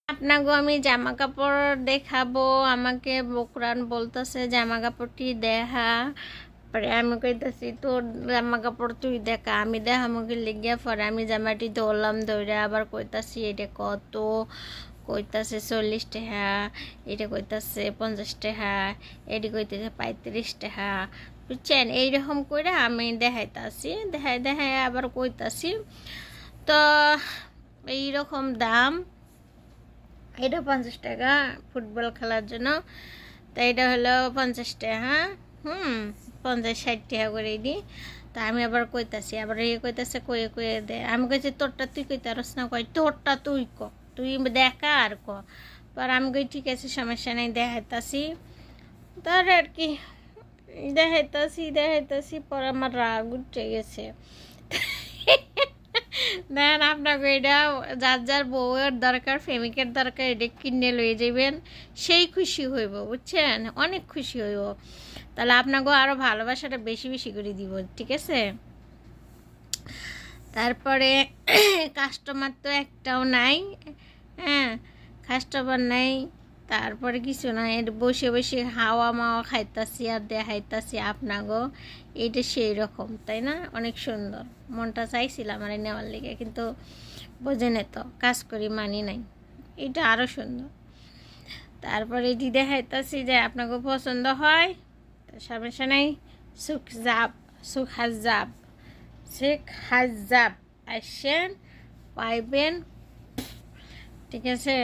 আপনাকে আমি জামা কাপড় দেখাবো, আমাকে বকরান বলতেছে জামা কাপড়টি দেখা। পরে আমি কইতাছি তোর জামা কাপড় তুই দেখা, আমি দেখামুখি লিগিয়া। পরে আমি জামাটি ধরলাম, ধরে আবার কইতাছি এটা কত, কইতাছে 40 টাকা, এটা কইতাছে 50 টাকা, এটি কইতেছে 35 টাকা, বুঝছেন? এইরকম করে আমি দেখাইতাছি, দেখাই আবার কইতাছি। তো এইরকম দাম, এটা 50 টাকা ফুটবল খেলার জন্য, তো এটা হলো 50 টাকা। 50-60 টাকা করে দিই। তা আমি আবার কইতাছি, আবার কইতাছে কয়ে দে। আমি কইছি তোরটা তুই কইতে পারস না, কই তোরটা তুই তুই দেখা আর পর আমি কই ঠিক আছে সমস্যা নেই, দেখাইতাছি। তার আর কি দেখাইতাছি পর আমার রাগ উঠে গেছে। দেন আপনাকে এটা যার যার বউয়ের দরকার, প্রেমিকের দরকার, এটা কিনে লয়ে যাবেন, সেই খুশি হইব, বুঝছেন? অনেক খুশি হইব। তাহলে আপনাকেও আরও ভালোবাসাটা বেশি বেশি করে দিব, ঠিক আছে? তারপরে কাস্টমার তো একটাও নাই, হ্যাঁ, কাস্টমার নাই। তারপরে কিছু না, এটা বসে বসে হাওয়া মাওয়া খাইতাছি আর দেখাইতাছি আপনাগো। এইটা সেই রকম, তাই না? অনেক সুন্দর, মনটা চাইছিলাম আর নেওয়ার লেগে, কিন্তু বোঝেনে তো কাজ করি মানি নাই। এটা আরও সুন্দর। তারপরে এটি দেখাইতাছি যে আপনাকে পছন্দ হয়, সমস্যা নাই। সুখ হাজাব আসেন, পাইবেন, ঠিক আছে?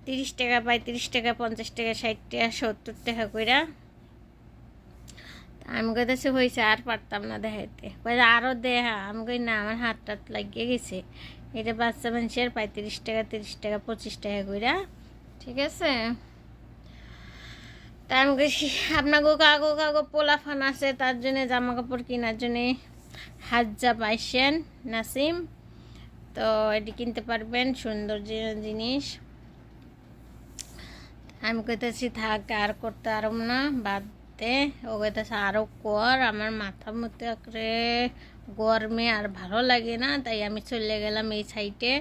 30 টাকা, 35 টাকা, 50 টাকা, 60 টাকা, 70 টাকা কইরা। আমি কইতেছি হয়েছে, আর পারতাম না দেখাইতে। কইছে আরও দেখা। আমি কই না, আমার হাত টাত লাগিয়ে গেছে। এটা বাচ্চা মানুষের 35 টাকা, 30 টাকা, 25 টাকা কইরা, ঠিক আছে? তা আমি কইছি আপনাকে কাগো পোলাফান আছে, তার জন্য জামা কাপড় কেনার জন্যে হাজ্জাব আইসেন নাসিম। তো এটি কিনতে পারবেন, সুন্দর জিনিস। আমি কইতেছি থাক, আর করতে আরম না, বাদ দে। ও কইতেছে আরও কর, আমার মাথা মতো করে গরমে আর ভালো লাগে না, তাই আমি চলে গেলাম এই সাইডে।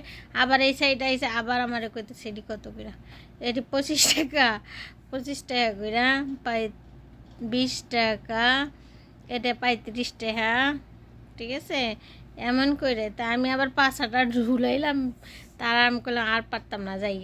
আবার এই সাইডে আইসে আবার আমার কইতেছে এটি কত করে, এটি 25 টাকা, 25 টাকা করে, 20 টাকা, এটা 35 টাকা, ঠিক আছে? এমন করে তা আমি আবার পাছাটা ঢুলাইলাম। তার আমি করলাম আর পারতাম না, যাই